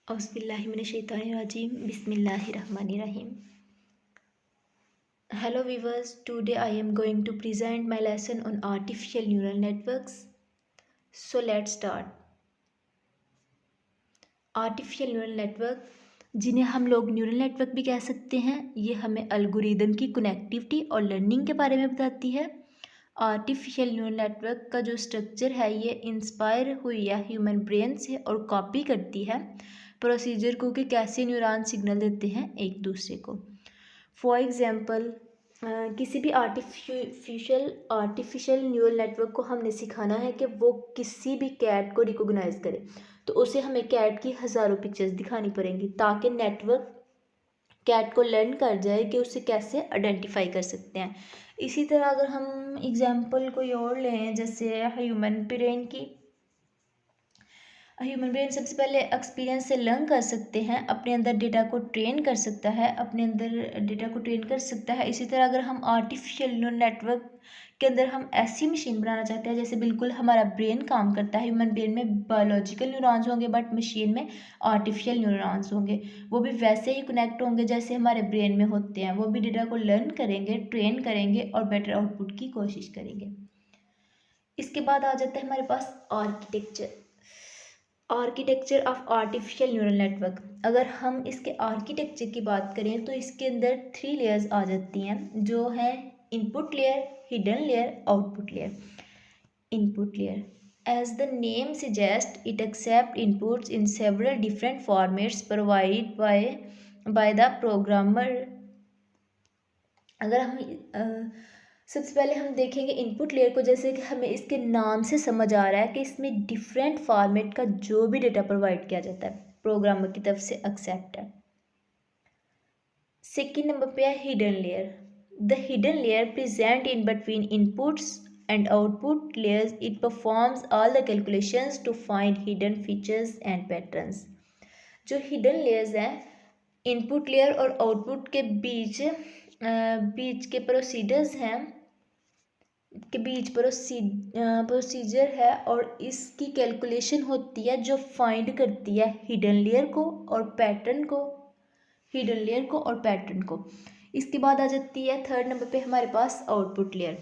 Auzubillahiminash-shaytanir-rajim. Bismillahir-rahmanir-rahim. Hello viewers, today I am going to present my lesson on artificial neural networks. So let's start. Artificial neural network, जिन्हें हम लोग neural network भी कह सकते हैं, ये हमें एल्गोरिदम की कनेक्टिविटी और लर्निंग के बारे में बताती है। आर्टिफिशियल न्यूरल नेटवर्क का जो स्ट्रक्चर है ये इंस्पायर हुई है ह्यूमन ब्रेन से और कॉपी करती है प्रोसीजर को कि कैसे न्यूरॉन सिग्नल देते हैं एक दूसरे को। फॉर एग्ज़ाम्पल, किसी भी आर्टिफिशियल न्यूरल नेटवर्क को हमने सिखाना है कि वो किसी भी कैट को रिकॉग्नाइज करे, तो उसे हमें कैट की हज़ारों पिक्चर्स दिखानी पड़ेंगी ताकि नेटवर्क कैट को लर्न कर जाए कि उसे कैसे आइडेंटिफाई कर सकते हैं। इसी तरह अगर हम एग्जांपल कोई और लें, जैसे ह्यूमन ब्रेन सबसे पहले एक्सपीरियंस से लर्न कर सकते हैं, अपने अंदर डेटा को ट्रेन कर सकता है। इसी तरह अगर हम आर्टिफिशियल न्यूरल नेटवर्क के अंदर हम ऐसी मशीन बनाना चाहते हैं जैसे बिल्कुल हमारा ब्रेन काम करता है। ह्यूमन ब्रेन में बायोलॉजिकल न्यूरॉन्स होंगे बट मशीन में आर्टिफिशियल न्यूरॉन्स होंगे। वो भी वैसे ही कनेक्ट होंगे जैसे हमारे ब्रेन में होते हैं। वो भी डेटा को लर्न करेंगे, ट्रेन करेंगे और बेटर आउटपुट की कोशिश करेंगे। इसके बाद आ जाता है हमारे पास architecture of artificial neural network. अगर हम इसके आर्किटेक्चर की बात करें तो इसके अंदर 3 लेयर्स आ जाती हैं, जो है input layer, hidden layer, output layer. Input layer, as the name suggests, it accepts inputs in several different formats provided by the programmer. अगर हम सबसे पहले हम देखेंगे इनपुट लेयर को, जैसे कि हमें इसके नाम से समझ आ रहा है कि इसमें डिफरेंट फॉर्मेट का जो भी डेटा प्रोवाइड किया जाता है प्रोग्रामर की तरफ से एक्सेप्ट है। सेकेंड नंबर पे है hidden layer. The hidden layer present in between inputs and output layers, it performs all the calculations to find hidden features and patterns. जो हिडन लेयर्स हैं इनपुट लेयर और output के बीच के procedures हैं के बीच प्रोसीजर है और इसकी कैलकुलेशन होती है जो फाइंड करती है हिडन लेयर को और पैटर्न को। इसके बाद आ जाती है थर्ड नंबर पे हमारे पास output layer.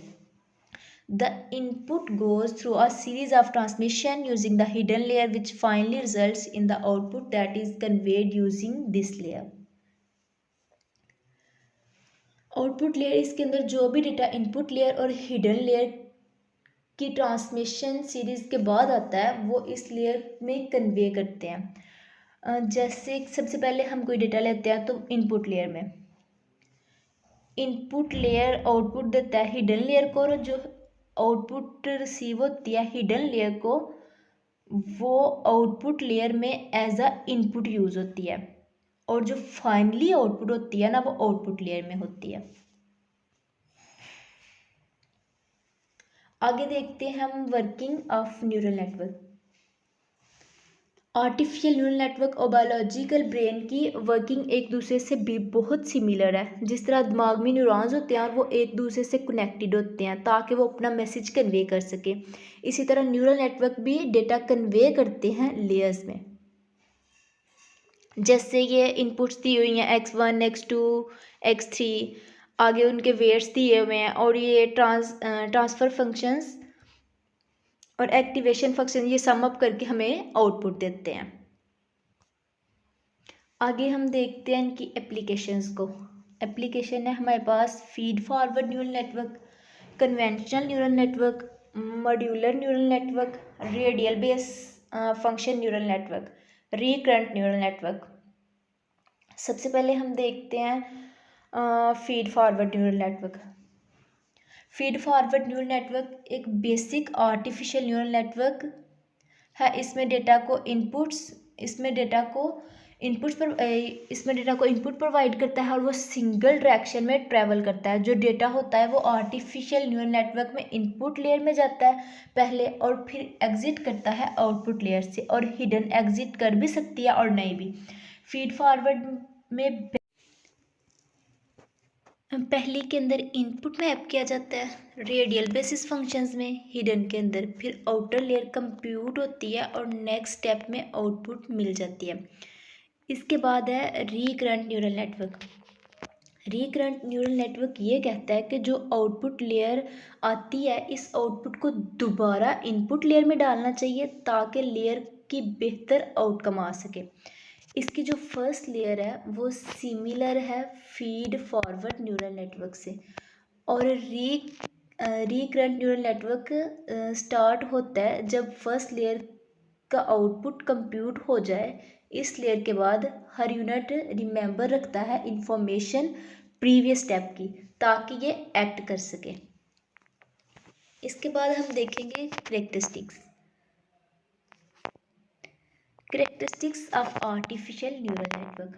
The input goes through a series of transmission using the hidden layer which finally results in the output that is conveyed using this layer. Output layer, इसके अंदर जो भी डेटा इनपुट लेयर और hidden layer की transmission series के बाद आता है वो इस लेयर में कन्वे करते हैं। जैसे सबसे पहले हम कोई डेटा लेते हैं तो इनपुट लेयर में इनपुट लेयर आउटपुट देता है हिडन लेयर को, और जो आउटपुट रिसीव होती है हिडन लेयर को वो आउटपुट लेयर में एज अ इनपुट यूज़ होती है, और जो फाइनली आउटपुट होती है ना वो आउटपुट लेयर में होती है। आगे देखते हैं हम working of neural network. Artificial neural network और बायोलॉजिकल ब्रेन की वर्किंग एक दूसरे से भी बहुत सिमिलर है। जिस तरह दिमाग में न्यूरॉन्स होते हैं और वो एक दूसरे से कनेक्टेड होते हैं ताकि वो अपना मैसेज कन्वे कर सके, इसी तरह न्यूरल नेटवर्क भी डेटा कन्वे करते हैं लेयर्स में। जैसे ये इनपुट्स दी हुई हैं x1, x2, x3, आगे उनके वेट्स दिए हुए हैं और ये ट्रांसफ़र फंक्शंस और एक्टिवेशन फंक्शन ये सम अप करके हमें आउटपुट देते हैं। आगे हम देखते हैं इनकी एप्लीकेशंस को। एप्लीकेशन है हमारे पास feed forward neural network, conventional neural network, modular neural network, radial base function neural network, recurrent neural network. सबसे पहले हम देखते हैं feed forward neural network. Feed forward neural network एक बेसिक आर्टिफिशियल न्यूरल नेटवर्क है। इसमें डेटा को input provide करता है और वो सिंगल डायरेक्शन में ट्रैवल करता है। जो डेटा होता है वो आर्टिफिशियल न्यूरल नेटवर्क में इनपुट लेयर में जाता है पहले और फिर एग्जिट करता है आउटपुट लेयर से, और हिडन एग्जिट कर भी सकती है और नहीं भी। फीड फॉरवर्ड में पहली के अंदर इनपुट मैप किया जाता है रेडियल बेसिस फंक्शंस में, हिडन के अंदर फिर आउटर लेयर कंप्यूट होती है और नेक्स्ट स्टेप में आउटपुट मिल जाती है। इसके बाद है recurrent neural network. Recurrent neural network ये कहता है कि जो आउटपुट लेयर आती है, इस आउटपुट को दोबारा इनपुट लेयर में डालना चाहिए ताकि लेयर की बेहतर आउटकम आ सके। इसकी जो फर्स्ट लेयर है वो सिमिलर है फीड फॉरवर्ड न्यूरल नेटवर्क से, और रिकरेंट न्यूरल नेटवर्क स्टार्ट होता है जब फर्स्ट लेयर का आउटपुट कंप्यूट हो जाए। इस लेयर के बाद हर यूनिट रिमेंबर रखता है इंफॉर्मेशन प्रीवियस स्टेप की, ताकि ये एक्ट कर सके। इसके बाद हम देखेंगे characteristics of artificial neural network.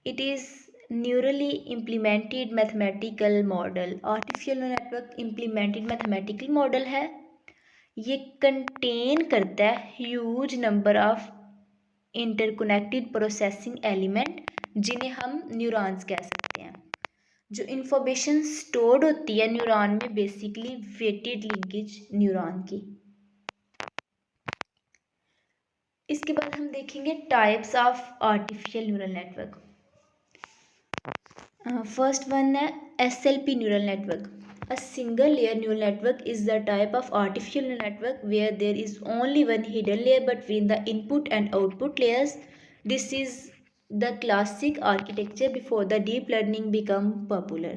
It is newly implemented mathematical model. Artificial network implemented mathematical model है। ये कंटेन करता है huge number of interconnected processing element, जिन्हें हम न्यूरॉन्स कह सकते हैं। जो इंफॉर्मेशन स्टोर्ड होती है न्यूरॉन में, बेसिकली वेटेड लिंकेज न्यूरॉन की। इसके बाद हम देखेंगे types of artificial neural network. First one है SLP neural network. A single layer neural network is the type of artificial neural network where there is only one hidden layer between the input and output layers. This is the classic architecture before the deep learning become popular.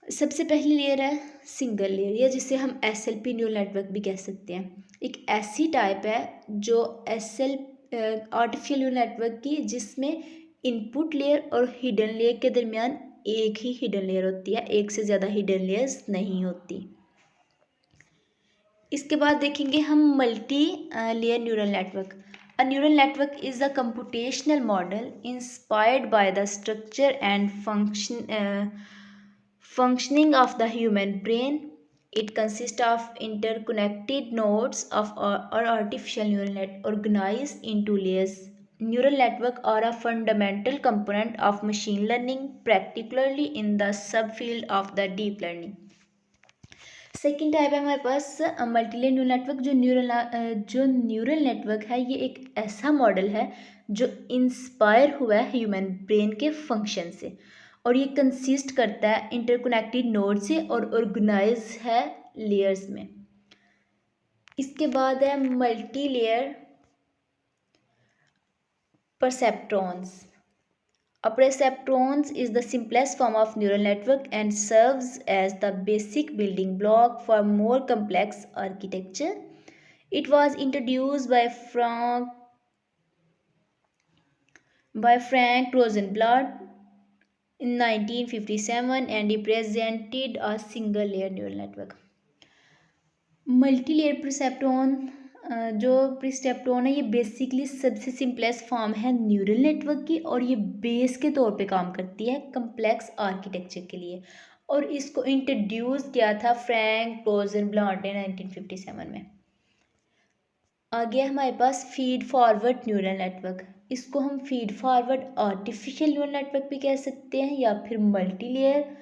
सबसे पहली layer है single layer, या जिसे हम SLP neural network भी कह सकते हैं। एक ऐसी टाइप है जो आर्टिफिशियल न्यूरल नेटवर्क की, जिसमें इनपुट लेयर और हिडन लेयर के दरमियान एक ही हिडन लेयर होती है, एक से ज़्यादा हिडन लेयर्स नहीं होती। इसके बाद देखेंगे हम multi layer neural network. A neural network is a computational model inspired by the structure and functioning of the human brain. It consists of interconnected nodes of or artificial neural net organized into layers. Neural network are a fundamental component of machine learning, particularly in the subfield of the deep learning. Second type है हमारे पास multilayer neural network. जो neural network है, ये एक ऐसा model है जो inspire हुआ है ह्यूमन ब्रेन के फंक्शन से, और ये कंसिस्ट करता है इंटरकनेक्टेड नोड से और ऑर्गेनाइज है लेयर्स में। इसके बाद है multi layer perceptrons. A perceptron is the simplest form of neural network and serves as the basic building block for more complex architecture. It was introduced by Frank Rosenblatt in 1957 and represented a single layer neural network. Multi layer perceptron, जो perceptron है, ये basically सबसे simplest form है neural network की, और ये base के तौर पे काम करती है कम्प्लेक्स आर्किटेक्चर के लिए, और इसको इंट्रोड्यूस किया था फ्रैंक रोज़नब्लॉट ने 1957 में। आगे हमारे पास फीड फॉरवर्ड न्यूरल नेटवर्क। इसको हम feed forward artificial neural network भी कह सकते हैं, या फिर मल्टी लेयर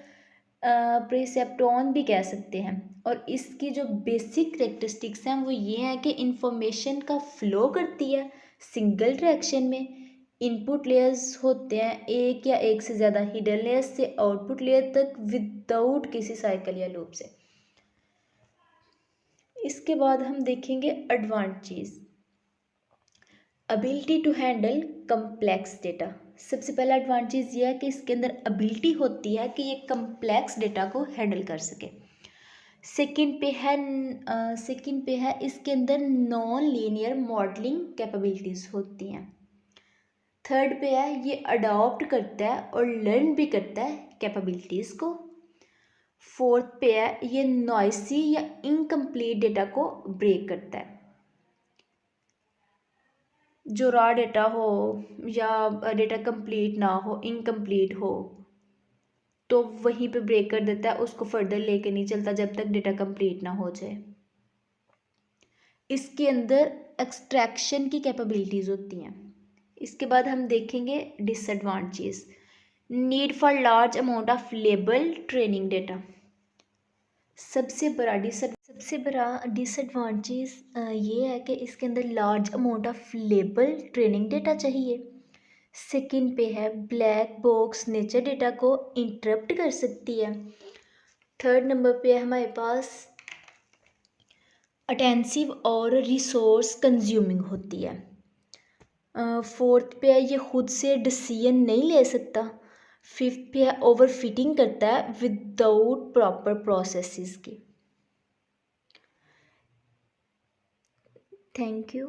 परसेप्ट्रॉन भी कह सकते हैं। और इसकी जो बेसिक करेक्टरिस्टिक्स हैं वो ये हैं कि इंफॉर्मेशन का फ्लो करती है सिंगल डायरेक्शन में। इनपुट लेयर्स होते हैं एक या एक से ज़्यादा हिडन लेयर्स से आउटपुट लेयर तक विदाउट किसी साइकिल या लूप से। इसके बाद हम देखेंगे advantage. Ability to handle complex data. सबसे पहला एडवांटेज ये है कि इसके अंदर एबिलिटी होती है कि ये कम्प्लेक्स डेटा को हैंडल कर सके। सेकंड पे है इसके अंदर नॉन लीनियर मॉडलिंग कैपेबिलिटीज़ होती हैं। थर्ड पे है ये अडॉप्ट करता है और लर्न भी करता है कैपेबिलिटीज़ को। फोर्थ पे है ये नॉइसी या इनकम्प्लीट डेटा को ब्रेक करता है। जो रॉ डेटा हो या डेटा कंप्लीट ना हो, इनकम्प्लीट हो, तो वहीं पे ब्रेक कर देता है, उसको फर्दर लेके नहीं चलता जब तक डेटा कंप्लीट ना हो जाए। इसके अंदर एक्सट्रैक्शन की कैपेबिलिटीज़ होती हैं। इसके बाद हम देखेंगे disadvantages. Need for large amount of label training data. सबसे बड़ा डिसएडवांटेज ये है कि इसके अंदर large amount of label training data चाहिए। सेकंड पे है ब्लैक बॉक्स नेचर डेटा को इंटरप्ट कर सकती है। थर्ड नंबर पे है हमारे पास अटेंसिव और रिसोर्स कंज्यूमिंग होती है। फोर्थ पे है ये खुद से डिसीजन नहीं ले सकता। फिफ्थ पे है ओवर फिटिंग करता है विदाउट प्रॉपर प्रोसेसेस की। Thank you.